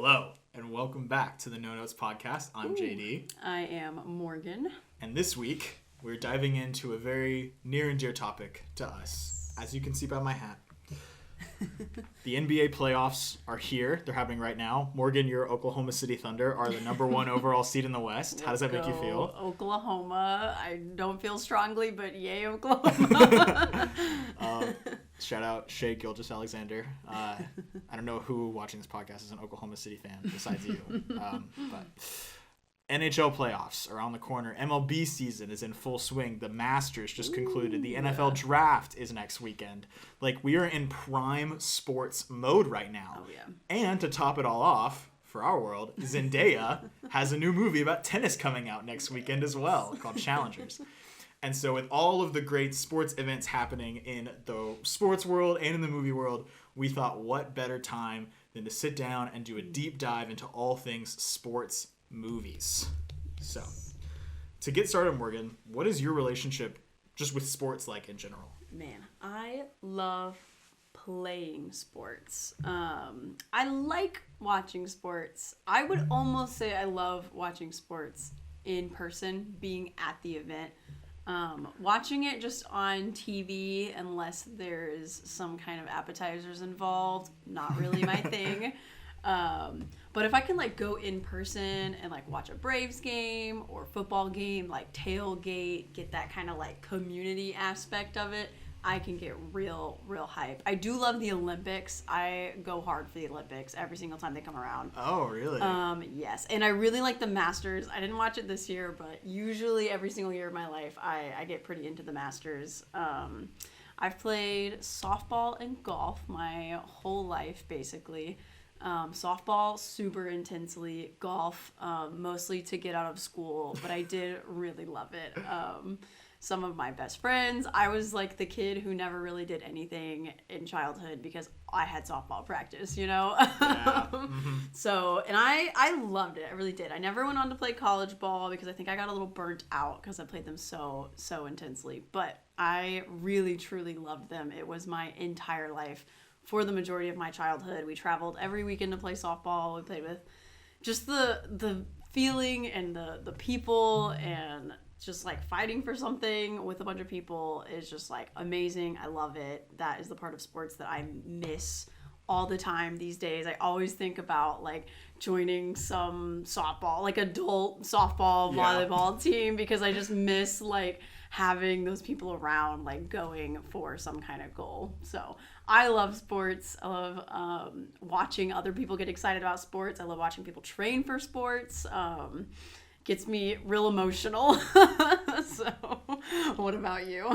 Hello, and welcome back to the No Notes Podcast. I'm JD. I am Morgan. And this week, we're diving into a very near and dear topic to us. As you can see by my hat. The NBA playoffs are here. They're happening right now. Morgan, your Oklahoma City Thunder are the number one overall seed in the West. How does that make you feel? Oklahoma. I don't feel strongly, but yay, Oklahoma. Shout out Shai Gilgeous-Alexander. I don't know who watching this podcast is an Oklahoma City fan besides you. But NHL playoffs are on the corner. MLB season is in full swing. The Masters just concluded. The NFL draft is next weekend. Like, we are in prime sports mode right now. Oh, yeah. And to top it all off, for our world, Zendaya has a new movie about tennis coming out next weekend as well, called Challengers. And so with all of the great sports events happening in the sports world and in the movie world, we thought what better time than to sit down and do a deep dive into all things sports movies. So, to get started, Morgan, what is your relationship just with sports like in general? Man, I love playing sports. I like watching sports. I would almost say I love watching sports in person, being at the event. Watching it just on TV, unless there's some kind of appetizers involved, not really my thing. But if I can go in person and watch a Braves game or football game, tailgate, get that kind of community aspect of it, I can get real hype. I do love the Olympics. I go hard for the Olympics every single time they come around. Oh, really? Yes. And I really like the Masters. I didn't watch it this year, but usually every single year of my life, I get pretty into the Masters. I've played softball and golf my whole life, basically. Softball super intensely, golf mostly to get out of school, but I did really love it. Some of my best friends, I was the kid who never really did anything in childhood because I had softball practice, Yeah. Mm-hmm. So, and I loved it. I really did. I never went on to play college ball because I think I got a little burnt out because I played them so intensely, but I really truly loved them. It was my entire life. For the majority of my childhood, we traveled every weekend to play softball. We played with just the feeling and the people, and just fighting for something with a bunch of people is just amazing. I love it. That is the part of sports that I miss all the time these days. I always think about joining some softball, adult softball, volleyball team, because I just miss having those people around, going for some kind of goal. So I love sports. I love watching other people get excited about sports. I love watching people train for sports. Gets me real emotional. So what about you?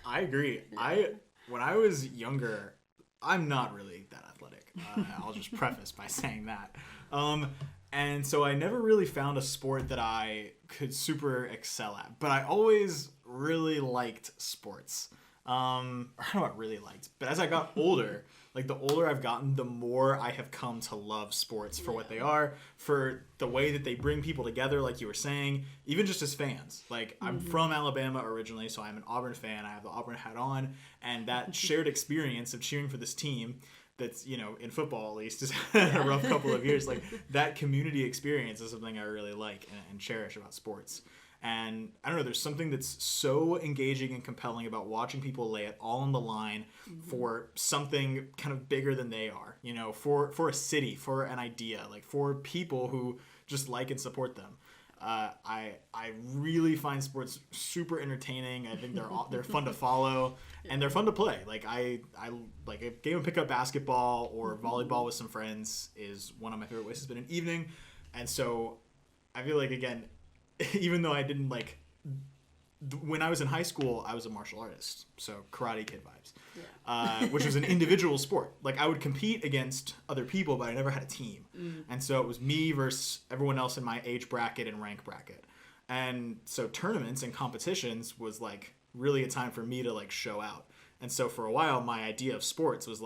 I agree. When I was younger, I'm not really that athletic. I'll just preface by saying that. And so I never really found a sport that I could super excel at. But I always really liked sports. I don't know what really liked. But as I got older, the older I've gotten, the more I have come to love sports for what they are, for the way that they bring people together, like you were saying, even just as fans. I'm from Alabama originally, so I'm an Auburn fan. I have the Auburn hat on. And that shared experience of cheering for this team that's, in football at least, has had a rough couple of years. That community experience is something I really like and cherish about sports. And I don't know, there's something that's so engaging and compelling about watching people lay it all on the line for something kind of bigger than they are, for a city, for an idea, for people who just like and support them. I really find sports super entertaining. I think they're fun to follow and they're fun to play. I like a game of pickup basketball or volleyball with some friends is one of my favorite ways to spend an evening. And so I feel again, even though I didn't when I was in high school, I was a martial artist, so Karate Kid vibes, which was an individual sport. I would compete against other people, but I never had a team. And so it was me versus everyone else in my age bracket and rank bracket. And so tournaments and competitions was really a time for me to show out. And so for a while, my idea of sports was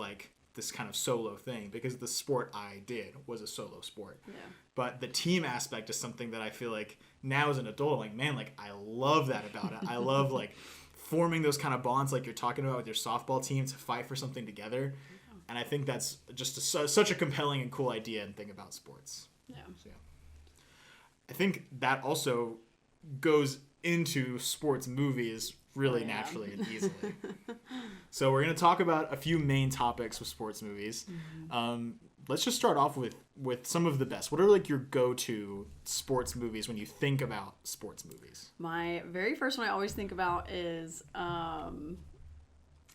this kind of solo thing, because the sport I did was a solo sport. Yeah. But the team aspect is something that I feel now as an adult, I love that about it. I love forming those kind of bonds you're talking about with your softball team to fight for something together. And I think that's just such a compelling and cool idea and thing about sports. Yeah. So, yeah. I think that also goes into sports movies really naturally and easily. So we're going to talk about a few main topics with sports movies. Let's just start off with some of the best. What are like your go-to sports movies when you think about sports movies? My very first one I always think about is A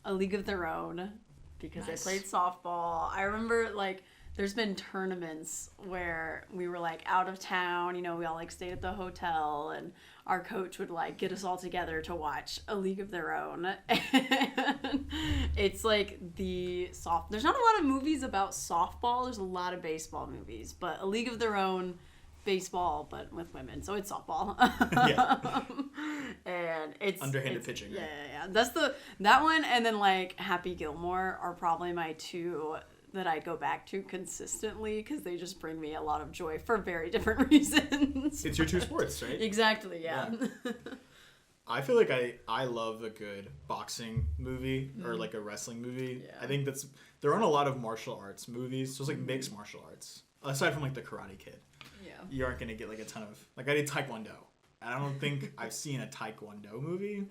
League of Their Own, because Nice. I played softball. I remember like there's been tournaments where we were like out of town, you know, we all like stayed at the hotel, and our coach would like get us all together to watch A League of Their Own. And it's like there's not a lot of movies about softball. There's a lot of baseball movies, but A League of Their Own, baseball, but with women, so it's softball. Yeah. And it's Underhanded pitching, right? Yeah. That's that one, and then like Happy Gilmore are probably my two that I go back to consistently because they just bring me a lot of joy for very different reasons. It's your two sports, right? Exactly, yeah. I feel like I love a good boxing movie or like a wrestling movie. Yeah. I think there aren't a lot of martial arts movies, just like mixed martial arts. Aside from like the Karate Kid. Yeah. You aren't going to get like a ton of, like I did Taekwondo. And I don't think I've seen a Taekwondo movie.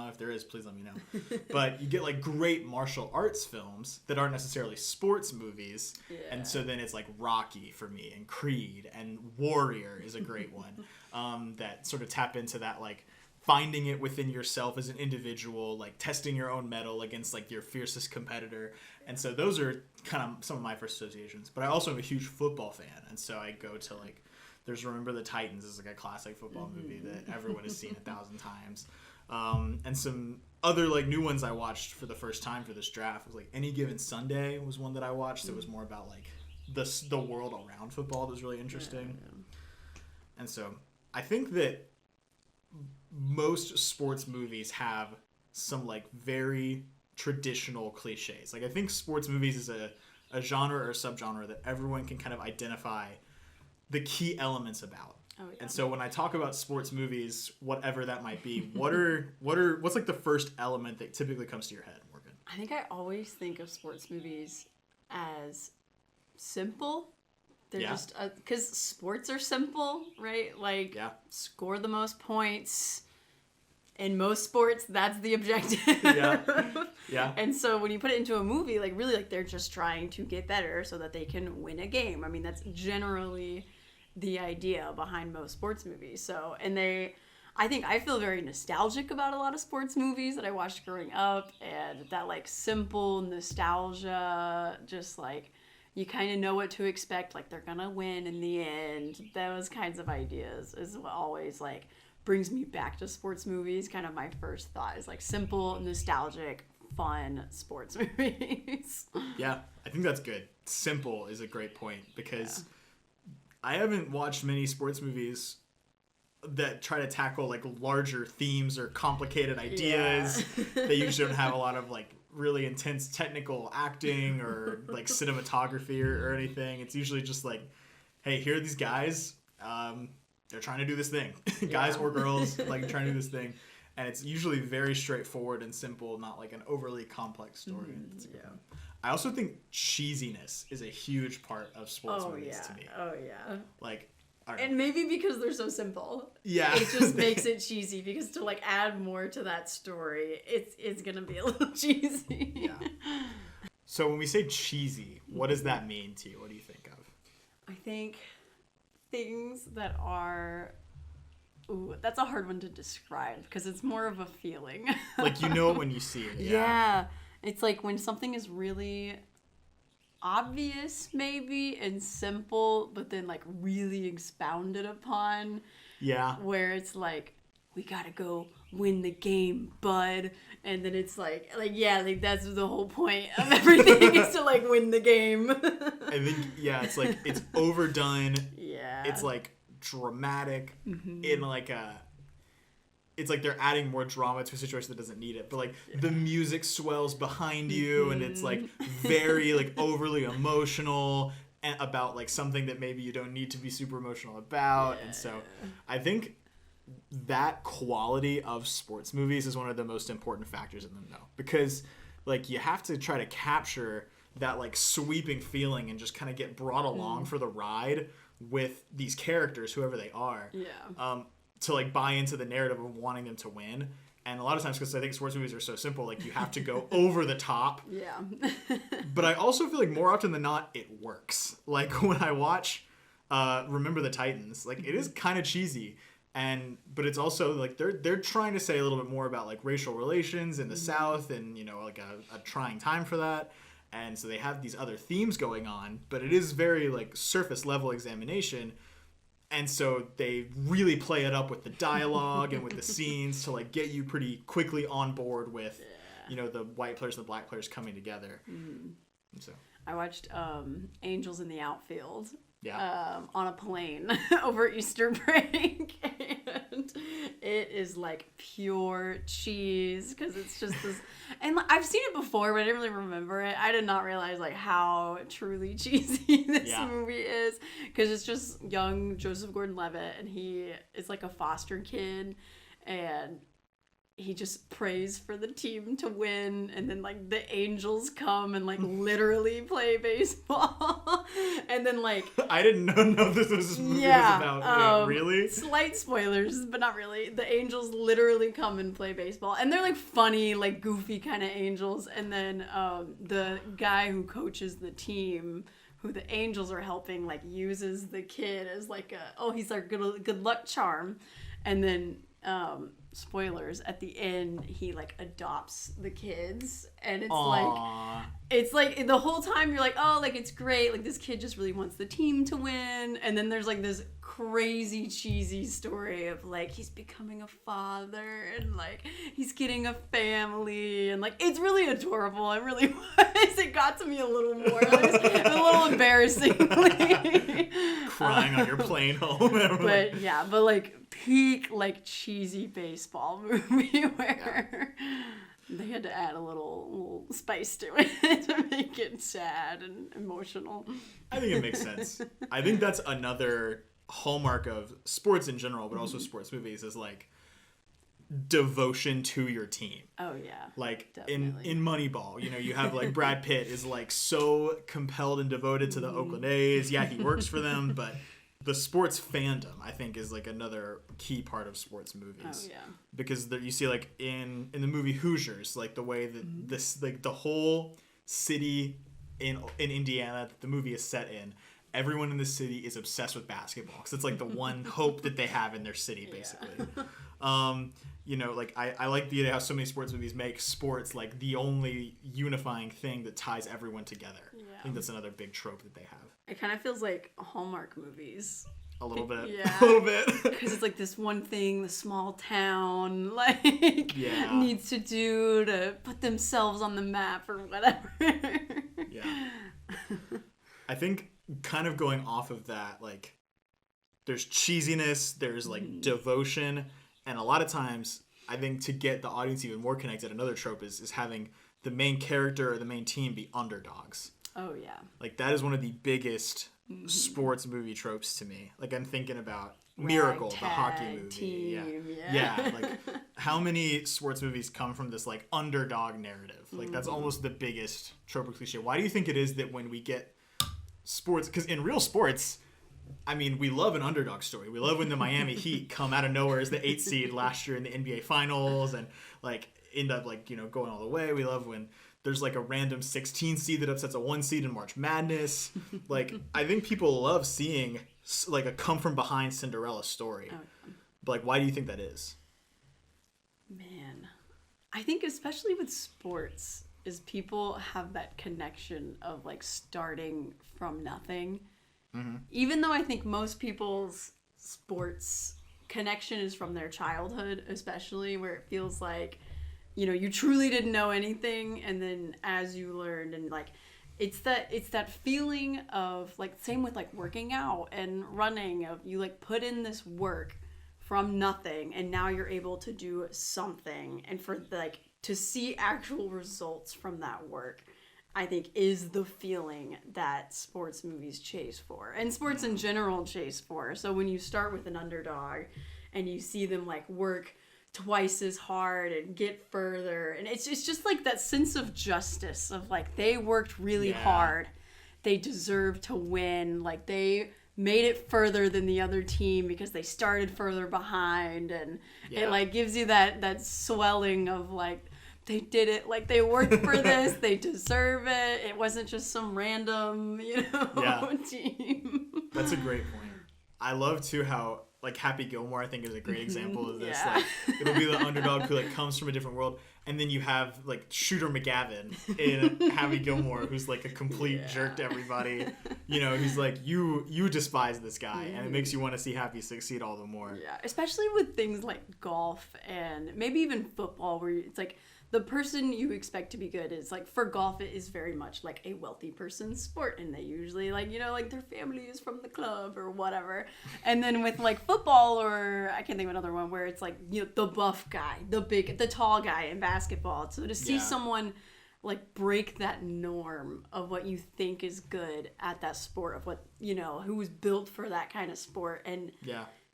If there is, please let me know. But you get like great martial arts films that aren't necessarily sports movies. Yeah. And so then it's like Rocky for me, and Creed, and Warrior is a great one that sort of tap into that like finding it within yourself as an individual, like testing your own mettle against like your fiercest competitor. And so those are kind of some of my first associations. But I also am a huge football fan. And so I go to like, there's Remember the Titans is like a classic football movie that everyone has seen 1,000 times. And some other like new ones I watched for the first time for this draft was like Any Given Sunday was one that I watched. That was more about like the world around football that was really interesting. Yeah. And so I think that most sports movies have some like very traditional cliches. Like I think sports movies is a genre or a subgenre that everyone can kind of identify the key elements about. Oh, yeah. And so when I talk about sports movies, whatever that might be, what's like the first element that typically comes to your head, Morgan? I think I always think of sports movies as simple. They're just because sports are simple, right? Like score the most points. In most sports, that's the objective. Yeah. And so when you put it into a movie, like really, like they're just trying to get better so that they can win a game. I mean, that's generally the idea behind most sports movies. So, I think I feel very nostalgic about a lot of sports movies that I watched growing up, and that like simple nostalgia, just like you kind of know what to expect, like they're gonna win in the end. Those kinds of ideas is what always like brings me back to sports movies. Kind of my first thought is like simple, nostalgic, fun sports movies. Yeah, I think that's good. Simple is a great point because I haven't watched many sports movies that try to tackle like larger themes or complicated ideas. They usually don't have a lot of like really intense technical acting or like cinematography or anything. It's usually just like, hey, here are these guys. They're trying to do this thing. Guys or girls, like trying to do this thing. And it's usually very straightforward and simple, not like an overly complex story. I also think cheesiness is a huge part of sports movies to me. Oh, yeah. Like, and maybe because they're so simple. Yeah. It just makes it cheesy because to like add more to that story, it's going to be a little cheesy. Yeah. So when we say cheesy, what does that mean to you? What do you think of? I think things that are... Ooh, that's a hard one to describe because it's more of a feeling. Like you know it when you see it. Yeah. It's like when something is really obvious maybe and simple, but then like really expounded upon. Yeah. Where it's like, we gotta go win the game, bud. And then it's like that's the whole point of everything is to like win the game. I think, it's like, it's overdone. Yeah. It's like dramatic in like it's like they're adding more drama to a situation that doesn't need it, but like the music swells behind you and it's like very like overly emotional and about like something that maybe you don't need to be super emotional about. And so I think that quality of sports movies is one of the most important factors in them though, because like you have to try to capture that like sweeping feeling and just kind of get brought along for the ride with these characters, whoever they are. Yeah. To like buy into the narrative of wanting them to win. And a lot of times, because I think sports movies are so simple, like you have to go over the top. Yeah. But I also feel like more often than not, it works. Like when I watch Remember the Titans, like it is kind of cheesy, but it's also like they're trying to say a little bit more about like racial relations in the South, and like a trying time for that. And so they have these other themes going on, but it is very like surface level examination. And so they really play it up with the dialogue and with the scenes to like get you pretty quickly on board with, the white players and the black players coming together. So I watched Angels in the Outfield. Yeah. On a plane over Easter break, and it is like pure cheese because it's just this. And I've seen it before, but I didn't really remember it. I did not realize like how truly cheesy this movie is, because it's just young Joseph Gordon-Levitt, and he is like a foster kid, and he just prays for the team to win, and then like the Angels come and like literally play baseball, and then like I didn't know this movie was about. Really? Slight spoilers, but not really. The Angels literally come and play baseball, and they're like funny, like goofy kind of Angels, and then the guy who coaches the team, who the Angels are helping, like uses the kid as like he's our good luck charm, and then spoilers, at the end he like adopts the kids, and it's like the whole time you're like, oh, like it's great, like this kid just really wants the team to win, and then there's like this crazy cheesy story of like he's becoming a father, and like he's getting a family, and like it's really adorable. It really was. It got to me a little more. It was a little embarrassingly. Crying on your plane home. but like peak like cheesy baseball movie where they had to add a little spice to it to make it sad and emotional. I think it makes sense. I think that's another hallmark of sports in general, but also sports movies, is like devotion to your team. Oh yeah. Like definitely. in Moneyball, you have like Brad Pitt is like so compelled and devoted to the Oakland A's. Yeah, he works for them, but the sports fandom, I think, is like another key part of sports movies. Oh yeah. Because you see like in the movie Hoosiers, like the way that this like the whole city in Indiana that the movie is set in, everyone in the city is obsessed with basketball because it's like the one hope that they have in their city, basically. Like I like the idea how so many sports movies make sports like the only unifying thing that ties everyone together. Yeah. I think that's another big trope that they have. It kind of feels like Hallmark movies. A little bit. Yeah. A little bit. Because it's like this one thing the small town needs to do to put themselves on the map or whatever. Yeah. I think kind of going off of that, like there's cheesiness, there's like devotion, and a lot of times I think to get the audience even more connected, another trope is having the main character or the main team be underdogs. Oh yeah. Like that is one of the biggest sports movie tropes to me. Like I'm thinking about Miracle, the hockey movie. Team, yeah. Like how many sports movies come from this like underdog narrative? Like that's almost the biggest trope or cliche. Why do you think it is that when we get sports, because in real sports, I mean, we love an underdog story. We love when the Miami Heat come out of nowhere as the 8th seed last year in the NBA Finals and like end up like going all the way. We love when there's like a random 16 seed that upsets a 1 seed in March Madness. Like I think people love seeing like a come from behind Cinderella story. But like, why do you think that is? Man, I think especially with sports is people have that connection of like starting from nothing. Even though I think most people's sports connection is from their childhood, especially where it feels like, you truly didn't know anything, and then as you learned, and like it's that feeling of like, same with like working out and running, of you like put in this work from nothing and now you're able to do something, and for like to see actual results from that work, I think is the feeling that sports movies chase for, and sports in general chase for. So when you start with an underdog and you see them like work twice as hard and get further. And it's just like that sense of justice of like they worked really hard. They deserve to win. Like they made it further than the other team because they started further behind, and it like gives you that swelling of like they did it, like they worked for this, they deserve it. It wasn't just some random, team. That's a great point. I love too how like Happy Gilmore I think is a great example of this. Yeah. Like it'll be the underdog who like comes from a different world, and then you have like Shooter McGavin in Happy Gilmore who's like a complete jerk to everybody. He's like you despise this guy, and it makes you want to see Happy succeed all the more. Yeah, especially with things like golf and maybe even football, where it's like the person you expect to be good is like, for golf it is very much like a wealthy person's sport, and they usually like like their family is from the club or whatever. And then with like football, or I can't think of another one where it's like the buff guy, the tall guy in basketball. So to see someone like break that norm of what you think is good at that sport, of what who was built for that kind of sport, and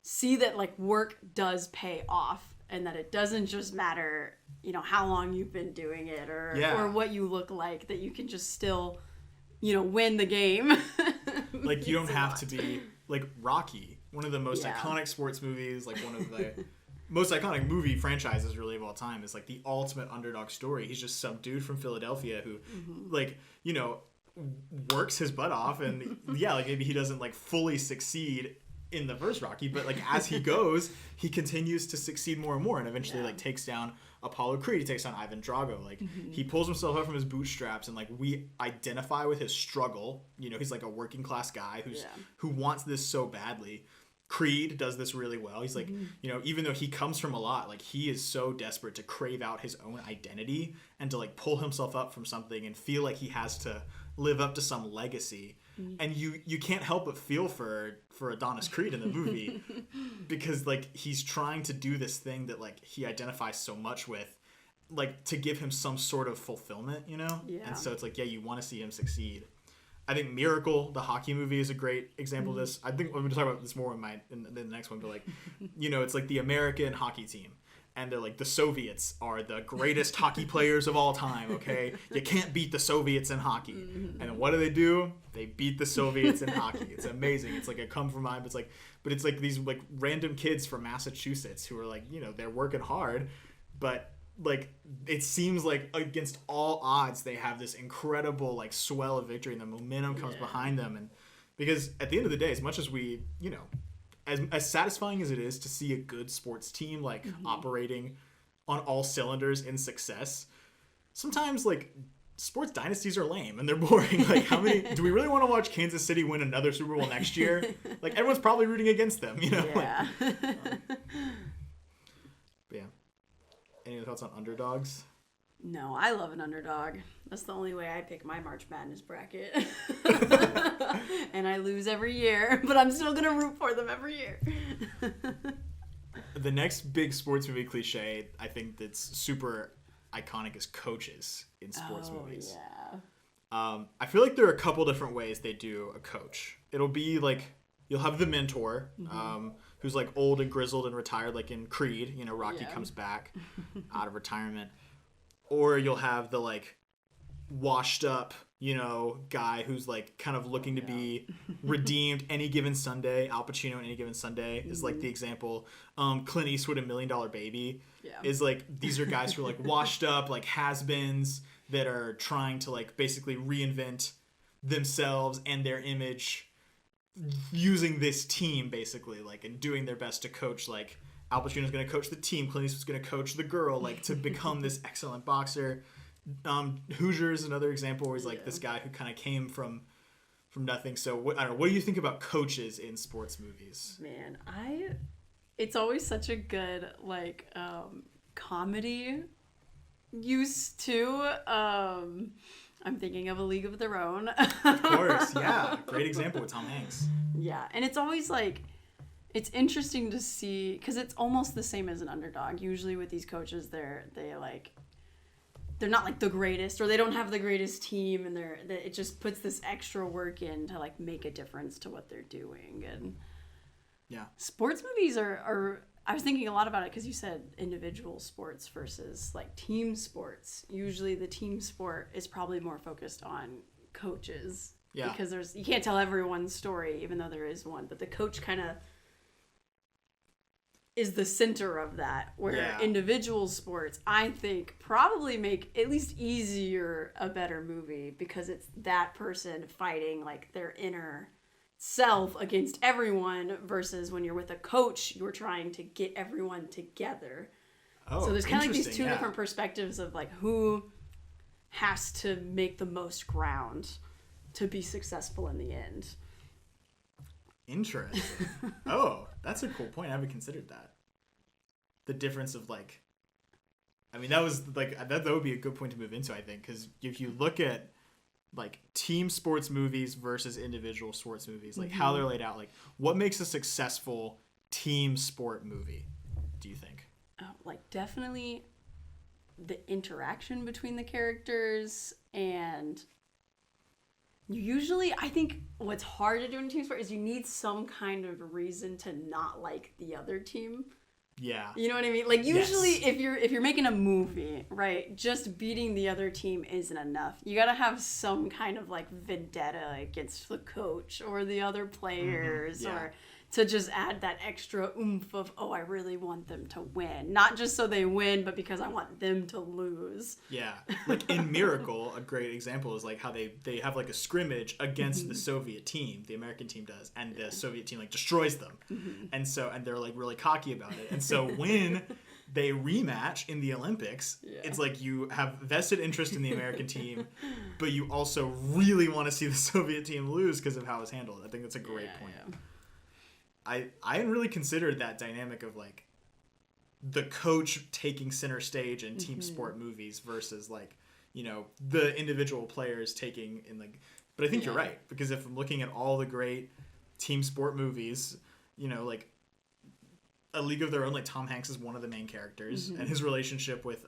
see that like work does pay off, and that it doesn't just matter how long you've been doing it or what you look like, that you can just still win the game. Like you don't have to be like Rocky, one of the most iconic sports movies, like one of the most iconic movie franchises really of all time, is like the ultimate underdog story. He's just some dude from Philadelphia who like works his butt off, and like maybe he doesn't like fully succeed in the first Rocky, but like as he goes, he continues to succeed more and more, and eventually like takes down Apollo Creed, he takes down Ivan Drago. Like he pulls himself up from his bootstraps, and like we identify with his struggle. He's like a working class guy who wants this so badly. Creed does this really well. He's like, even though he comes from a lot, like he is so desperate to crave out his own identity and to like pull himself up from something and feel like he has to live up to some legacy. And you can't help but feel for Adonis Creed in the movie because like he's trying to do this thing that like he identifies so much with, like to give him some sort of fulfillment, and so it's like you want to see him succeed. I think Miracle, the hockey movie, is a great example of this. I think we're going to talk about this more in the next one, but like it's like the American hockey team. And they're like, the Soviets are the greatest hockey players of all time, okay? You can't beat the Soviets in hockey. And then what do? They beat the Soviets in hockey. It's amazing. It's like a come from mind. But it's like these like random kids from Massachusetts who are like, they're working hard. But like, it seems like against all odds, they have this incredible like swell of victory, and the momentum comes behind them. And because at the end of the day, as much as we, as satisfying as it is to see a good sports team like operating on all cylinders in success, sometimes like sports dynasties are lame and they're boring. Like do we really want to watch Kansas City win another Super Bowl next year? Like everyone's probably rooting against them, Yeah. But yeah. Any other thoughts on underdogs? No, I love an underdog. That's the only way I pick my March Madness bracket. And I lose every year, but I'm still going to root for them every year. The next big sports movie cliche I think that's super iconic is coaches in sports movies. Yeah. I feel like there are a couple different ways they do a coach. It'll be like you'll have the mentor, who's like old and grizzled and retired, like in Creed. Rocky comes back out of retirement. Or you'll have the like washed up, guy who's like kind of looking to be redeemed any given Sunday. Al Pacino in Any Given Sunday is like the example. Clint Eastwood in $1 Million Baby is like, these are guys who are like washed up, like has-beens that are trying to like basically reinvent themselves and their image using this team basically, like, and doing their best to coach. Like Al Pacino's going to coach the team, Clint Eastwood's going to coach the girl, like to become this excellent boxer. Hoosier is another example where he's like this guy who kind of came from nothing. So I don't know, what do you think about coaches in sports movies? Man, it's always such a good like comedy use too. I'm thinking of A League of Their Own. Of course, yeah. Great example with Tom Hanks. Yeah, and it's always like, it's interesting to see, because it's almost the same as an underdog. Usually with these coaches, they're not like the greatest, or they don't have the greatest team, and it just puts this extra work in to like make a difference to what they're doing. And yeah, sports movies are I was thinking a lot about it because you said individual sports versus like team sports. Usually the team sport is probably more focused on coaches. Yeah. Because you can't tell everyone's story, even though there is one. But the coach kind of is the center of that. Where individual sports, I think, probably make at least easier a better movie because it's that person fighting like their inner self against everyone versus when you're with a coach, you're trying to get everyone together. So there's kind of like these two different perspectives of like who has to make the most ground to be successful in the end. Interesting. Oh, that's a cool point. I haven't considered that. The difference of like, I mean, that was like, that would be a good point to move into, I think, because if you look at like team sports movies versus individual sports movies, like how they're laid out, like what makes a successful team sport movie, do you think? Like definitely the interaction between the characters, and I think what's hard to do in team sport is you need some kind of reason to not like the other team. Yeah. You know what I mean? Like usually if you're making a movie, right, just beating the other team isn't enough. You got to have some kind of like vendetta against the coach or the other players or to just add that extra oomph of, oh, I really want them to win. Not just so they win, but because I want them to lose. Yeah. Like in Miracle, a great example is like how they have like a scrimmage against the Soviet team, the American team does, and the Soviet team like destroys them. And they're like really cocky about it. And so when they rematch in the Olympics, it's like you have vested interest in the American team, but you also really want to see the Soviet team lose because of how it was handled. I think that's a great point. Yeah. I hadn't really considered that dynamic of like the coach taking center stage in team sport movies versus like, you know, the individual players taking in like, but I think you're right, because if I'm looking at all the great team sport movies, you know, like A League of Their Own, like Tom Hanks is one of the main characters and his relationship with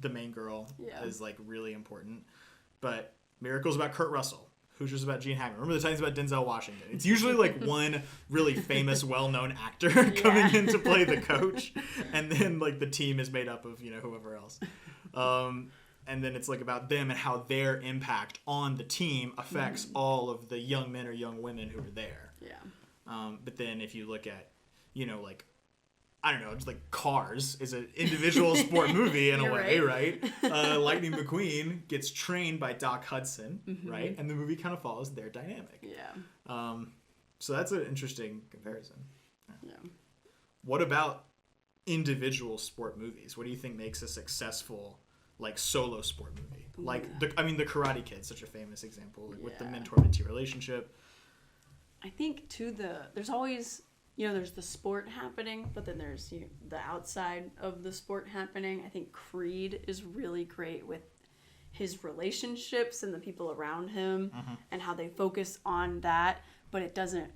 the main girl is like really important. But Miracle's about Kurt Russell. Hoosiers about Gene Hackman. Remember the Titans about Denzel Washington. It's usually like one really famous, well-known actor coming in to play the coach, and then like the team is made up of, you know, whoever else. And then it's like about them and how their impact on the team affects all of the young men or young women who are there. Yeah. But then if you look at, you know, like, I don't know, just like Cars is an individual sport movie in a way, right? Lightning McQueen gets trained by Doc Hudson, right? And the movie kind of follows their dynamic. Yeah. So that's an interesting comparison. Yeah. What about individual sport movies? What do you think makes a successful like solo sport movie? Like the Karate Kid's such a famous example, like with the mentor-mentee relationship. I think too there's always, you know, there's the sport happening, but then there's, you know, the outside of the sport happening. I think Creed is really great with his relationships and the people around him and how they focus on that, but it doesn't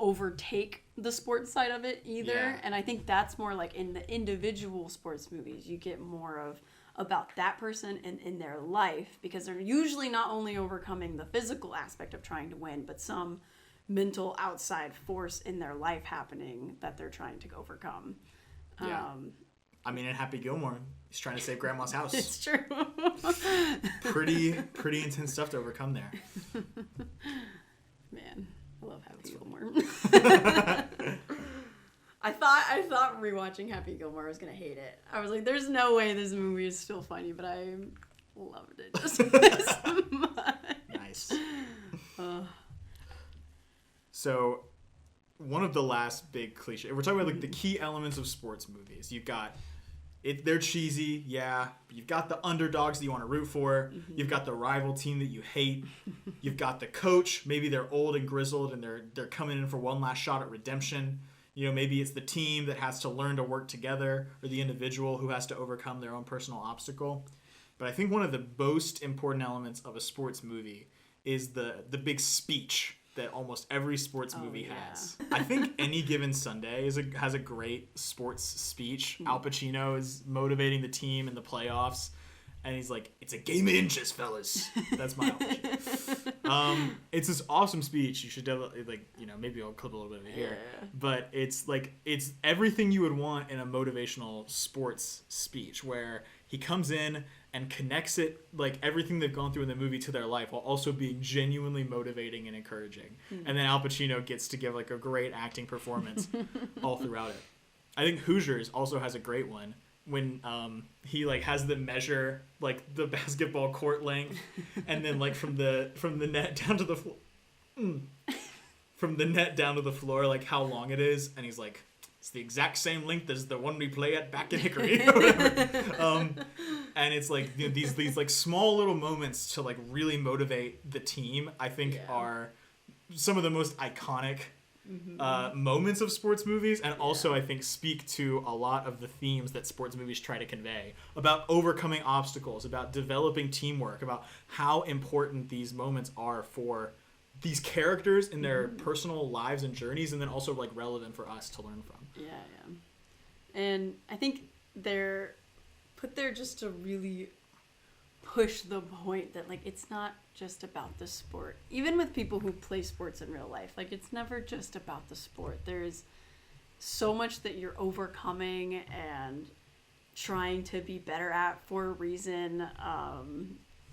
overtake the sports side of it either. Yeah. And I think that's more like in the individual sports movies, you get more of about that person and in their life, because they're usually not only overcoming the physical aspect of trying to win, but some mental outside force in their life happening that they're trying to overcome. Yeah. I mean, in Happy Gilmore, he's trying to save Grandma's house. It's true. pretty intense stuff to overcome there. Man, I love Happy Gilmore. I thought rewatching Happy Gilmore I was gonna hate it. I was like, there's no way this movie is still funny, but I loved it just this much. Nice. So, one of the last big cliches, we're talking about like the key elements of sports movies. You've got they're cheesy, yeah. You've got the underdogs that you want to root for. You've got the rival team that you hate. You've got the coach. Maybe they're old and grizzled and they're coming in for one last shot at redemption. You know, maybe it's the team that has to learn to work together, or the individual who has to overcome their own personal obstacle. But I think one of the most important elements of a sports movie is the big speech that almost every sports movie has. I think Any Given Sunday has a great sports speech. Al Pacino is motivating the team in the playoffs, And he's like, it's a game of inches, fellas. That's my Al. It's this awesome speech. You should definitely, like, maybe I'll clip a little bit of it here. Yeah. But it's like, it's everything you would want in a motivational sports speech, where he comes in and connects it, like, everything they've gone through in the movie to their life, while also being genuinely motivating and encouraging. And then Al Pacino gets to give, like, a great acting performance all throughout it. I think Hoosiers also has a great one when he, like, has them measure, like, the basketball court length, and then, like, from the net down to the floor, from the net down to the floor, like, how long it is, and he's like, it's the exact same length as the one we play at back in Hickory, or whatever. And it's like, these like small little moments to, like, really motivate the team, I think are some of the most iconic moments of sports movies, and also I think speak to a lot of the themes that sports movies try to convey about overcoming obstacles, about developing teamwork, about how important these moments are for these characters in their personal lives and journeys, and then also, like, relevant for us to learn from. Yeah. And I think they're put there just to really push the point that, like, it's not just about the sport. Even with people who play sports in real life, like, it's never just about the sport. There's so much that you're overcoming and trying to be better at for a reason.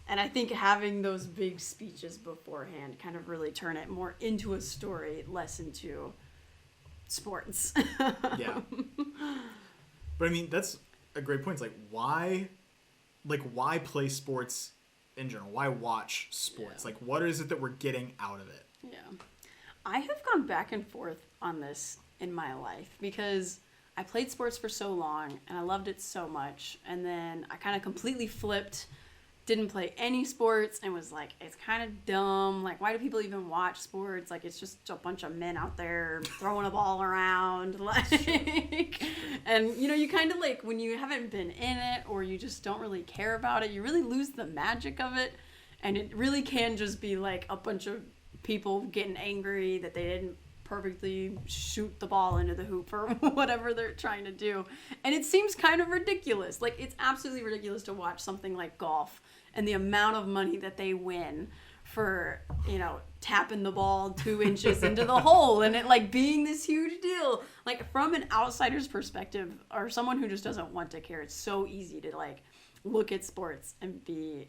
And I think having those big speeches beforehand kind of really turn it more into a story, less into sports. Yeah. But I mean, that's a great point. It's like, why play sports in general? Why watch sports? Like, what is it that we're getting out of it? Yeah. I have gone back and forth on this in my life because I played sports for so long and I loved it so much. And then I kind of completely flipped, didn't play any sports, and was like, it's kind of dumb. Like, why do people even watch sports? Like, it's just a bunch of men out there throwing a ball around. Like, and, you kind of, like, when you haven't been in it or you just don't really care about it, you really lose the magic of it. And it really can just be, like, a bunch of people getting angry that they didn't perfectly shoot the ball into the hoop or whatever they're trying to do. And it seems kind of ridiculous. Like, it's absolutely ridiculous to watch something like golf and the amount of money that they win for, tapping the ball 2 inches into the hole and it, like, being this huge deal. Like, from an outsider's perspective or someone who just doesn't want to care, it's so easy to, like, look at sports and be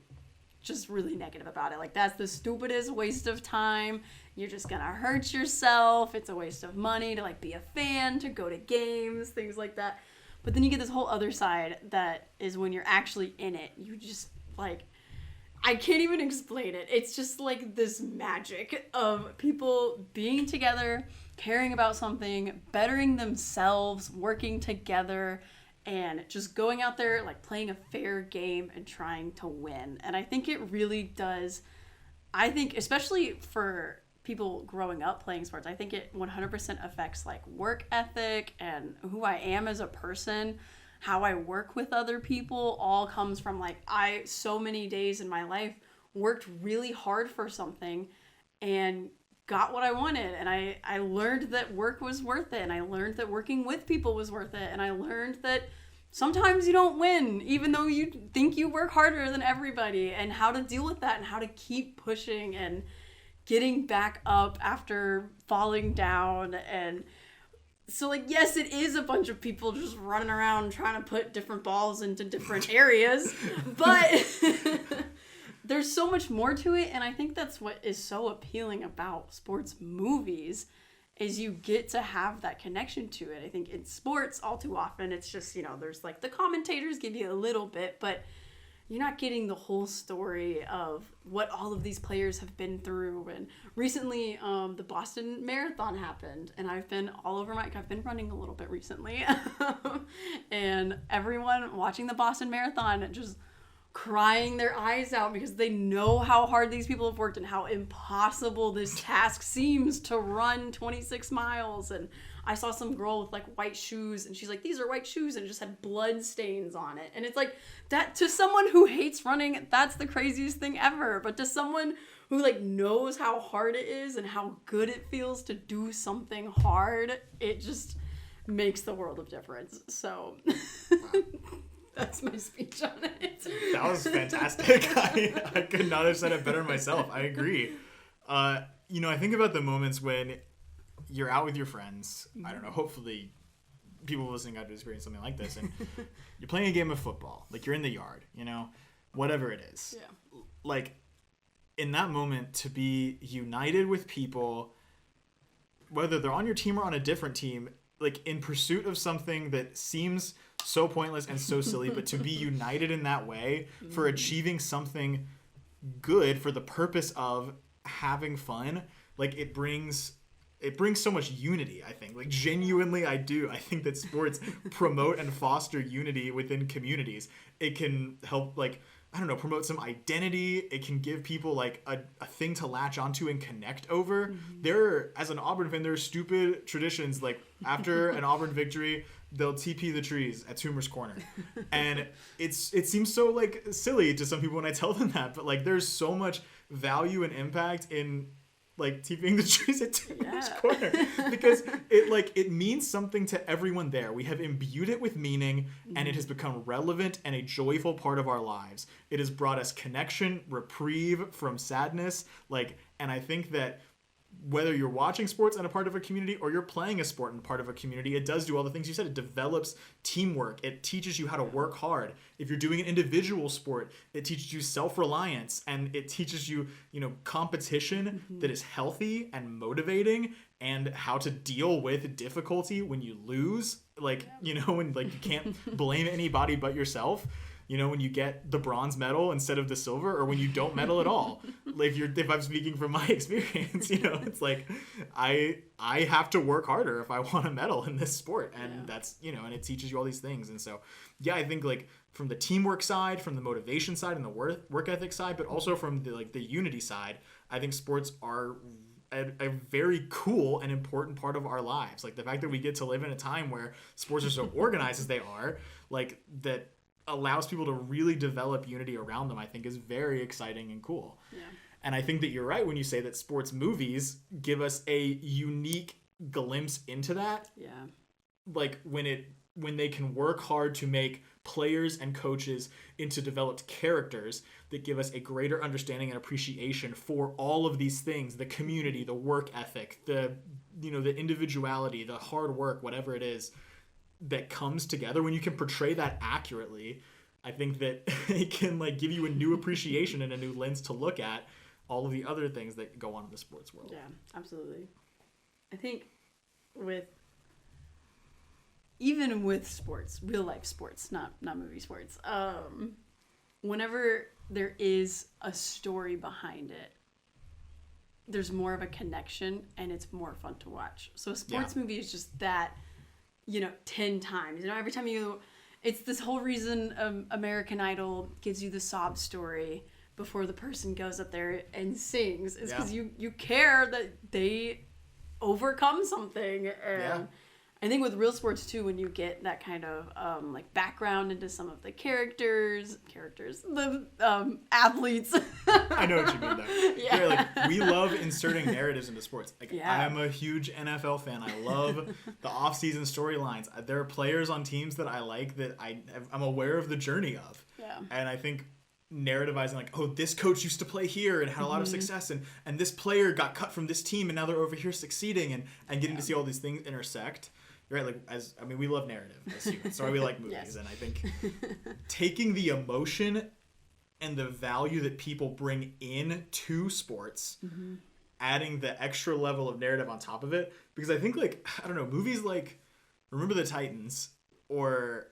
just really negative about it. Like, that's the stupidest waste of time. You're just gonna hurt yourself. It's a waste of money to, like, be a fan, to go to games, things like that. But then you get this whole other side that is when you're actually in it. You just, like, I can't even explain it. It's just, like, this magic of people being together, caring about something, bettering themselves, working together, and just going out there, like, playing a fair game and trying to win. And I think it really does. I think, especially for people growing up playing sports, I think it 100% affects, like, work ethic and who I am as a person. How I work with other people all comes from, like, I so many days in my life worked really hard for something and got what I wanted. And I learned that work was worth it. And I learned that working with people was worth it. And I learned that sometimes you don't win, even though you think you work harder than everybody, and how to deal with that and how to keep pushing and getting back up after falling down. And so, like, yes, it is a bunch of people just running around trying to put different balls into different areas, but there's so much more to it. And I think that's what is so appealing about sports movies, is you get to have that connection to it. I think in sports, all too often, it's just, there's, like, the commentators give you a little bit, but you're not getting the whole story of what all of these players have been through. And recently, the Boston Marathon happened, and I've been all over I've been running a little bit recently, and everyone watching the Boston Marathon just crying their eyes out because they know how hard these people have worked and how impossible this task seems to run 26 miles. And I saw some girl with, like, white shoes, and she's like, these are white shoes, and it just had blood stains on it. And it's like, that, to someone who hates running, that's the craziest thing ever. But to someone who, like, knows how hard it is and how good it feels to do something hard, it just makes the world of difference. So Wow. That's my speech on it. That was fantastic. I could not have said it better myself. I agree. You know, I think about the moments when you're out with your friends. I don't know, hopefully people listening got to experience something like this. And you're playing a game of football. Like, you're in the yard, you know, whatever it is. Yeah. Like, in that moment, to be united with people, whether they're on your team or on a different team, like, in pursuit of something that seems so pointless and so silly, but to be united in that way for achieving something good for the purpose of having fun, like, it brings so much unity. I think, like, genuinely, I think that sports promote and foster unity within communities. It can help, like, I don't know, promote some identity. It can give people, like, a thing to latch onto and connect over. As an Auburn fan, there are stupid traditions, like, after an Auburn victory, they'll TP the trees at Toomer's Corner. And it seems so, like, silly to some people when I tell them that, but, like, there's so much value and impact in, like, TPing the trees at Toomer's Corner, because it means something to everyone there. We have imbued it with meaning, and it has become relevant and a joyful part of our lives. It has brought us connection, reprieve from sadness, like, and I think that whether you're watching sports and a part of a community or you're playing a sport and part of a community, it does do all the things you said. It develops teamwork. It teaches you how to work hard. If you're doing an individual sport, it teaches you self-reliance, and it teaches you, you know, competition that is healthy and motivating, and how to deal with difficulty when you lose. Like, you know, when, like, you can't blame anybody but yourself. You know, when you get the bronze medal instead of the silver, or when you don't medal at all. Like, if I'm speaking from my experience, you know, it's like I have to work harder if I want to medal in this sport, and that's, you know, and it teaches you all these things. And so, yeah, I think, like, from the teamwork side, from the motivation side, and the work ethic side, but also from the, like, the unity side, I think sports are a very cool and important part of our lives. Like, the fact that we get to live in a time where sports are so organized as they are, like, that allows people to really develop unity around them, I think is very exciting and cool. Yeah. And I think that you're right when you say that sports movies give us a unique glimpse into that. Yeah. Like, when they can work hard to make players and coaches into developed characters that give us a greater understanding and appreciation for all of these things, the community, the work ethic, the, you know, the individuality, the hard work, whatever it is, that comes together. When you can portray that accurately, I think that it can, like, give you a new appreciation and a new lens to look at all of the other things that go on in the sports world. Yeah, absolutely. I think even with sports, real life sports, not movie sports, whenever there is a story behind it, there's more of a connection, and it's more fun to watch. So a sports movie is just that, you know, 10 times. You know, every time it's this whole reason American Idol gives you the sob story before the person goes up there and sings, is because you care that they overcome something. And I think with real sports too, when you get that kind of like background into some of the characters, the athletes. I know what you mean though. Yeah, like, we love inserting narratives into sports. Like, I'm a huge NFL fan. I love the off-season storylines. There are players on teams that I like that I'm aware of the journey of. Yeah. And I think narrativizing, like, oh, this coach used to play here and had a lot of success, and this player got cut from this team and now they're over here succeeding, and getting to see all these things intersect. You're right, like, we love narrative as humans, so we like movies, and I think taking the emotion and the value that people bring in to sports, adding the extra level of narrative on top of it, because I think, like, I don't know, movies like Remember the Titans or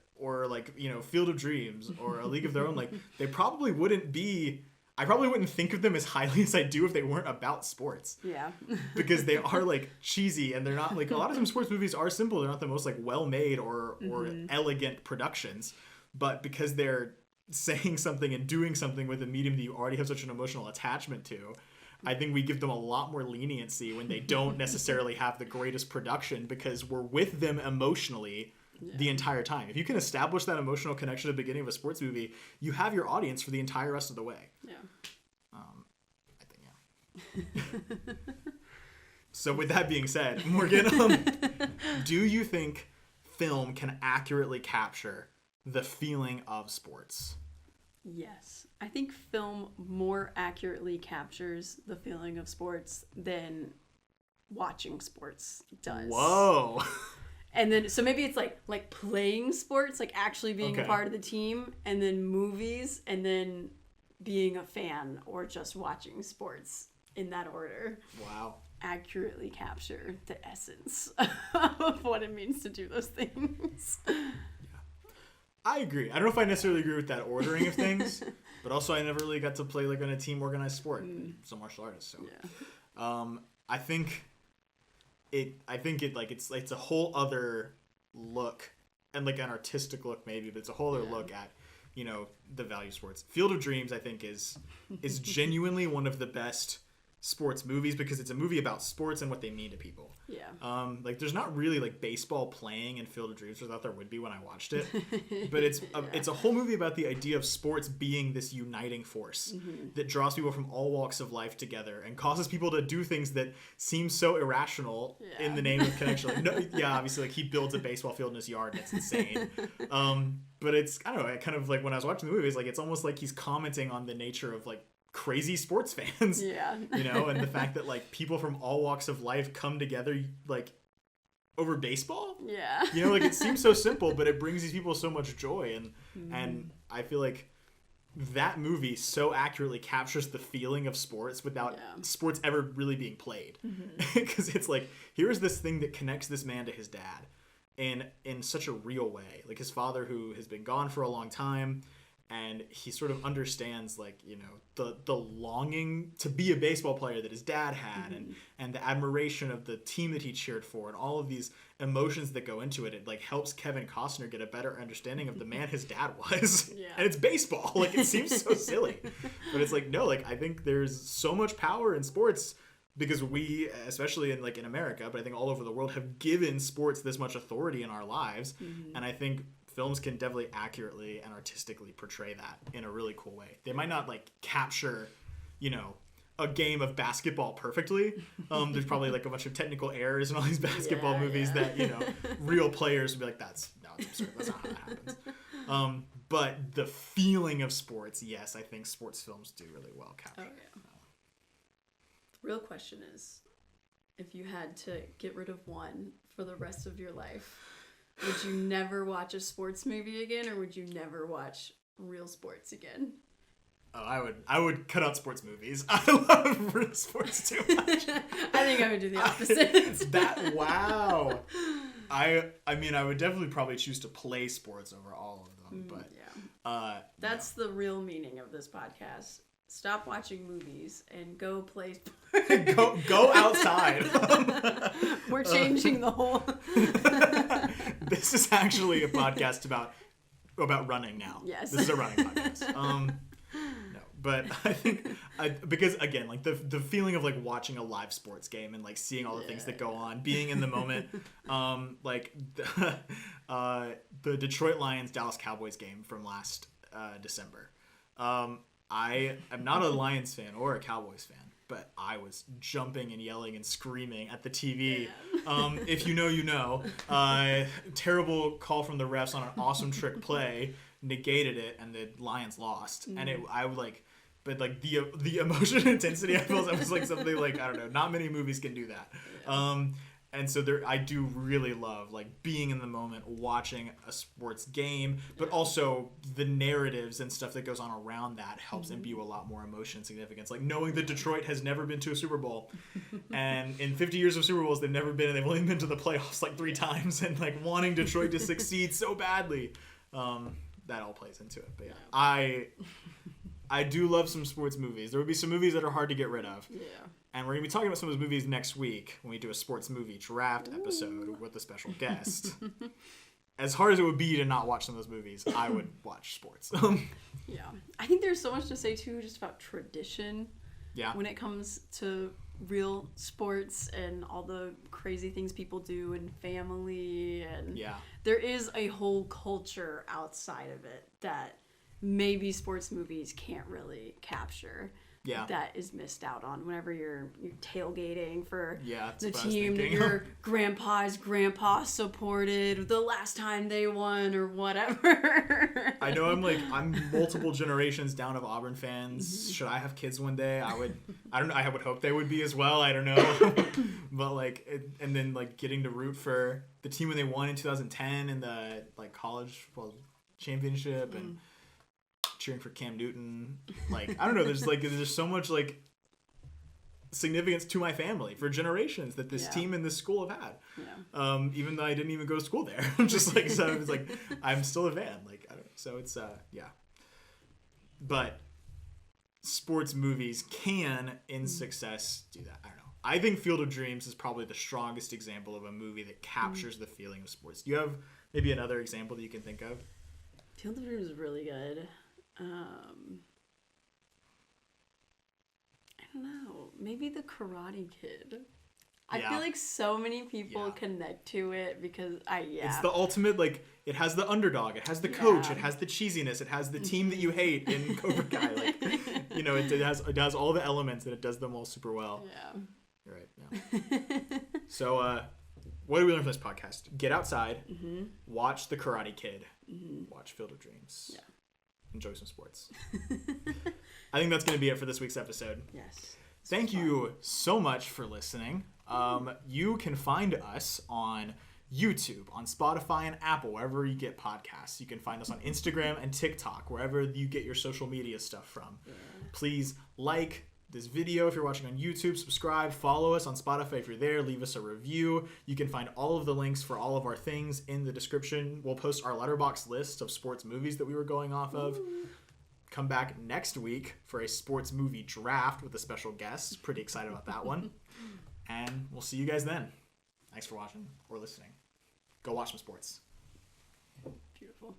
like, you know, Field of Dreams or A League of Their Own, like, they probably wouldn't be, I probably wouldn't think of them as highly as I do if they weren't about sports. Yeah. Because they are, like, cheesy, and they're not, like, a lot of them sports movies are simple. They're not the most, like, well-made or elegant productions. But because they're saying something and doing something with a medium that you already have such an emotional attachment to, I think we give them a lot more leniency when they don't necessarily have the greatest production, because we're with them emotionally the entire time. If you can establish that emotional connection at the beginning of a sports movie, you have your audience for the entire rest of the way. Yeah. I think, yeah. So with that being said, Morgan, do you think film can accurately capture the feeling of sports. Yes. I think film more accurately captures the feeling of sports than watching sports does. Whoa. And then, so maybe it's like playing sports, like actually being a part of the team, and then movies, and then being a fan or just watching sports in that order. Wow. Accurately capture the essence of what it means to do those things. I agree. I don't know if I necessarily agree with that ordering of things, but also I never really got to play like on a team organized sport. Some martial artist, so Yeah. I think it like it's a whole other look, and like an artistic look maybe, but it's a whole other look at, you know, the value of sports. Field of Dreams, I think, is genuinely one of the best sports movies because it's a movie about sports and what they mean to people. Yeah. Like there's not really like baseball playing in Field of Dreams, which I thought there would be when I watched it, but it's a whole movie about the idea of sports being this uniting force that draws people from all walks of life together and causes people to do things that seem so irrational in the name of connection. Like, no, yeah, obviously, like he builds a baseball field in his yard and it's insane. But it's, I don't know, kind of like when I was watching the movie, it's like it's almost like he's commenting on the nature of like crazy sports fans, Yeah. you know, and the fact that like people from all walks of life come together like over baseball. Yeah. You know, like it seems so simple, but it brings these people so much joy, and I feel like that movie so accurately captures the feeling of sports without sports ever really being played, because it's like here's this thing that connects this man to his dad in such a real way, like his father who has been gone for a long time. And he sort of understands, like, you know, the longing to be a baseball player that his dad had, and the admiration of the team that he cheered for, and all of these emotions that go into it. It like helps Kevin Costner get a better understanding of the man his dad was. Yeah. And it's baseball. Like, it seems so silly, but it's like, no, like I think there's so much power in sports because we, especially in like in America, but I think all over the world, have given sports this much authority in our lives, and I think films can definitely accurately and artistically portray that in a really cool way. They might not like capture, you know, a game of basketball perfectly. There's probably like a bunch of technical errors in all these basketball movies that, you know, real players would be like, it's absurd. That's not how that happens. But the feeling of sports, yes, I think sports films do really well capture. Oh, yeah. The real question is, if you had to get rid of one for the rest of your life, would you never watch a sports movie again, or would you never watch real sports again? Oh, I would cut out sports movies. I love real sports too much. I think I would do the opposite. Wow. I mean, I would definitely probably choose to play sports over all of them, but that's the real meaning of this podcast. Stop watching movies and go play sports. go outside. We're changing the whole. This is actually a podcast about running now. Yes. This is a running podcast. No, but I think because again, like the feeling of like watching a live sports game and like seeing all the things that go on, being in the moment, like the Detroit Lions Dallas Cowboys game from last December. I am not a Lions fan or a Cowboys fan, but I was jumping and yelling and screaming at the TV. If you know, you know. Terrible call from the refs on an awesome trick play negated it, and the Lions lost. And I would like, but like the emotion and intensity I felt, it was like something like, I don't know, not many movies can do that. And so I do really love like being in the moment, watching a sports game, but also the narratives and stuff that goes on around that helps imbue a lot more emotion and significance. Like knowing that Detroit has never been to a Super Bowl, and in 50 years of Super Bowls they've never been, and they've only been to the playoffs like 3 times, and like wanting Detroit to succeed so badly, that all plays into it. But yeah, I do love some sports movies. There would be some movies that are hard to get rid of. Yeah. And we're going to be talking about some of those movies next week when we do a sports movie draft episode with a special guest. As hard as it would be to not watch some of those movies, I would watch sports. Yeah. I think there's so much to say, too, just about tradition. Yeah. When it comes to real sports and all the crazy things people do and family. And there is a whole culture outside of it that maybe sports movies can't really capture. Yeah. that is missed out on whenever you're tailgating for Yeah, that's the what I was team that thinking. your grandpa supported the last time they won or whatever. I know I'm multiple generations down of Auburn fans. Should I have kids one day? I don't know. I would hope they would be as well. I don't know. But and then getting to root for the team when they won in 2010 in the college football championship and cheering for Cam Newton. I don't know. There's so much significance to my family for generations that this team and this school have had. Yeah. Even though I didn't even go to school there. I'm just so it's I'm still a fan. I don't, so it's yeah. But sports movies can in success do that. I don't know. I think Field of Dreams is probably the strongest example of a movie that captures the feeling of sports. Do you have maybe another example that you can think of? Field of Dreams is really good. I don't know. Maybe The Karate Kid. I feel like so many people connect to it because It's the ultimate, it has the underdog, it has the coach, it has the cheesiness, it has the team that you hate in Cobra Kai. It has all the elements and it does them all super well. Yeah. You're right. Yeah. So, what did we learn from this podcast? Get outside, watch The Karate Kid, watch Field of Dreams. Yeah. Enjoy some sports. I think that's going to be it for this week's episode. Yes. Thank you so much for listening. You can find us on YouTube, on Spotify and Apple, wherever you get podcasts. You can find us on Instagram and TikTok, wherever you get your social media stuff from. Yeah. Please like this video if you're watching on YouTube, subscribe, follow us on Spotify if you're there, leave us a review. You can find all of the links for all of our things in the description. We'll post our Letterboxd list of sports movies that we were going off of. Come back next week for a sports movie draft with a special guest. Pretty excited about that one. And we'll see you guys then. Thanks for watching or listening. Go watch some sports. Beautiful.